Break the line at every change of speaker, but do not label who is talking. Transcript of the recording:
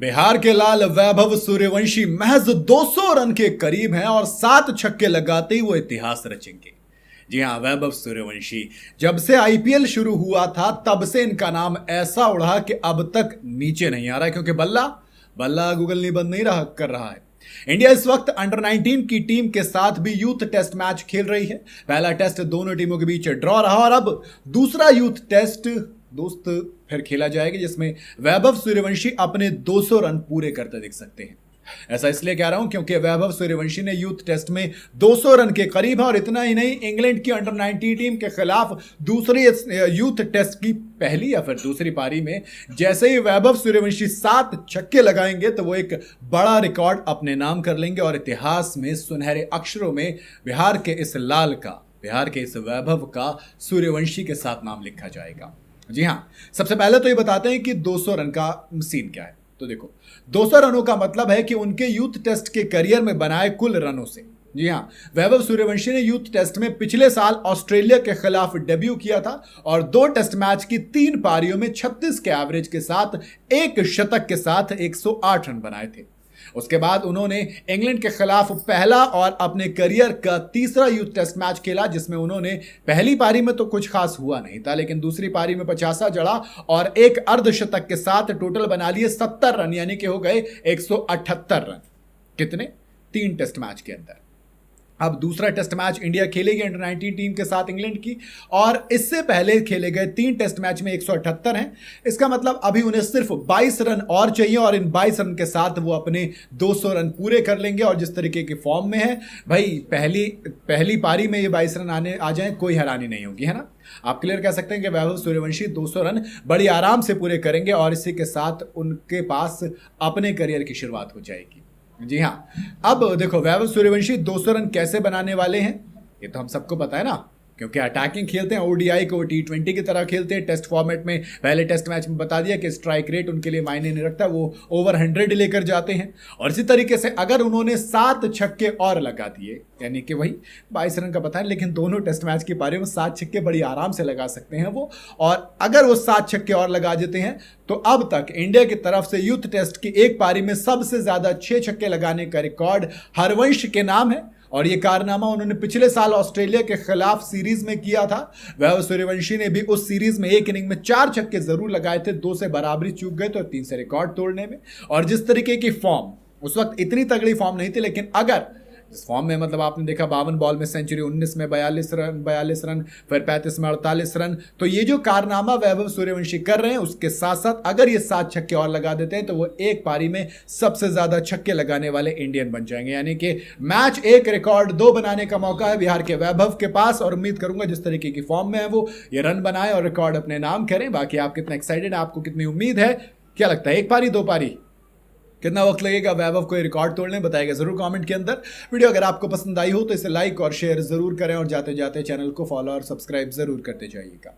बिहार के लाल वैभव सूर्यवंशी महज 200 रन के करीब हैं और 7 छक्के लगाते ही वो इतिहास रचेंगे। जी हां, वैभव सूर्यवंशी जब से आईपीएल शुरू हुआ था तब से इनका नाम ऐसा उड़ा कि अब तक नीचे नहीं आ रहा है, क्योंकि बल्ला बल्ला गूगल बंद नहीं रहा कर रहा है। इंडिया इस वक्त अंडर 19 की टीम के साथ भी यूथ टेस्ट मैच खेल रही है। पहला टेस्ट दोनों टीमों के बीच ड्रॉ रहा और अब दूसरा यूथ टेस्ट दोस्त फिर खेला जाएगा, जिसमें वैभव सूर्यवंशी अपने 200 रन पूरे करते दिख सकते हैं। ऐसा इसलिए कह रहा हूं क्योंकि वैभव सूर्यवंशी ने यूथ टेस्ट में 200 रन के करीब है और इतना ही नहीं, इंग्लैंड की अंडर 19 टीम के खिलाफ दूसरी यूथ टेस्ट की पहली या फिर दूसरी पारी में जैसे ही वैभव सूर्यवंशी 7 छक्के लगाएंगे तो वो एक बड़ा रिकॉर्ड अपने नाम कर लेंगे और इतिहास में सुनहरे अक्षरों में बिहार के इस वैभव का सूर्यवंशी के साथ नाम लिखा जाएगा। जी हां, सबसे पहले तो ये बताते हैं कि 200 रन का सीन क्या है। तो देखो, 200 रनों का मतलब है कि उनके यूथ टेस्ट के करियर में बनाए कुल रनों से। जी हां, वैभव सूर्यवंशी ने यूथ टेस्ट में पिछले साल ऑस्ट्रेलिया के खिलाफ डेब्यू किया था और 2 टेस्ट मैच की 3 पारियों में 36 के एवरेज के साथ एक शतक के साथ 108 रन बनाए थे। उसके बाद उन्होंने इंग्लैंड के खिलाफ पहला और अपने करियर का तीसरा यूथ टेस्ट मैच खेला, जिसमें उन्होंने पहली पारी में तो कुछ खास हुआ नहीं था, लेकिन दूसरी पारी में 50 जड़ा और एक अर्धशतक के साथ टोटल बना लिए 70 रन, यानी कि हो गए 178 रन। कितने? 3 टेस्ट मैच के अंदर। अब दूसरा टेस्ट मैच इंडिया खेलेगी अंडर 19 टीम के साथ इंग्लैंड की, और इससे पहले खेले गए 3 टेस्ट मैच में 178 हैं। इसका मतलब अभी उन्हें सिर्फ 22 रन और चाहिए और इन 22 रन के साथ वो अपने 200 रन पूरे कर लेंगे। और जिस तरीके की फॉर्म में है भाई, पहली पारी में ये 22 रन आ जाए कोई हैरानी नहीं होगी, है ना। आप क्लियर कह सकते हैं कि वैभव सूर्यवंशी 200 रन बड़ी आराम से पूरे करेंगे और इसी के साथ उनके पास अपने करियर की शुरुआत हो जाएगी। जी हां, अब देखो वैभव सूर्यवंशी 200 रन कैसे बनाने वाले हैं, ये तो हम सबको पता है ना, क्योंकि अटैकिंग खेलते हैं। ओडीआई को T20 की तरह खेलते हैं। टेस्ट फॉर्मेट में पहले टेस्ट मैच में बता दिया कि स्ट्राइक रेट उनके लिए मायने नहीं रखता, वो ओवर 100 लेकर जाते हैं। और इसी तरीके से अगर उन्होंने 7 छक्के और लगा दिए, यानी कि वही 22 रन का पता है, लेकिन दोनों टेस्ट मैच की पारियों में 7 छक्के बड़ी आराम से लगा सकते हैं वो। और अगर वो 7 छक्के और लगा देते हैं तो अब तक इंडिया की तरफ से यूथ टेस्ट की एक पारी में सबसे ज्यादा 6 छक्के लगाने का रिकॉर्ड हरवंश के नाम है। और ये कारनामा उन्होंने पिछले साल ऑस्ट्रेलिया के खिलाफ सीरीज में किया था। वैभव सूर्यवंशी ने भी उस सीरीज में एक इनिंग में 4 छक्के जरूर लगाए थे, 2 से बराबरी चूक गए तो 3 से रिकॉर्ड तोड़ने में। और जिस तरीके की फॉर्म, उस वक्त इतनी तगड़ी फॉर्म नहीं थी, लेकिन अगर इस फॉर्म में मतलब आपने देखा 52 बॉल में सेंचुरी, 19 में 42 रन, फिर 35 में 48 रन, तो ये जो कारनामा वैभव सूर्यवंशी कर रहे हैं उसके साथ साथ अगर ये 7 छक्के और लगा देते हैं तो वो एक पारी में सबसे ज्यादा छक्के लगाने वाले इंडियन बन जाएंगे। यानी कि मैच 1 रिकॉर्ड 2 बनाने का मौका है बिहार के वैभव के पास, और उम्मीद करूंगा जिस तरीके की फॉर्म में है वो ये रन बनाए और रिकॉर्ड अपने नाम करें। बाकी आप कितना एक्साइटेड है, आपको कितनी उम्मीद है, क्या लगता है 1 पारी 2 पारी कितना वक्त लगेगा वैभव को रिकॉर्ड तोड़ने, बताइएगा जरूर कमेंट के अंदर। वीडियो अगर आपको पसंद आई हो तो इसे लाइक और शेयर जरूर करें और जाते जाते चैनल को फॉलो और सब्सक्राइब जरूर करते जाइएगा।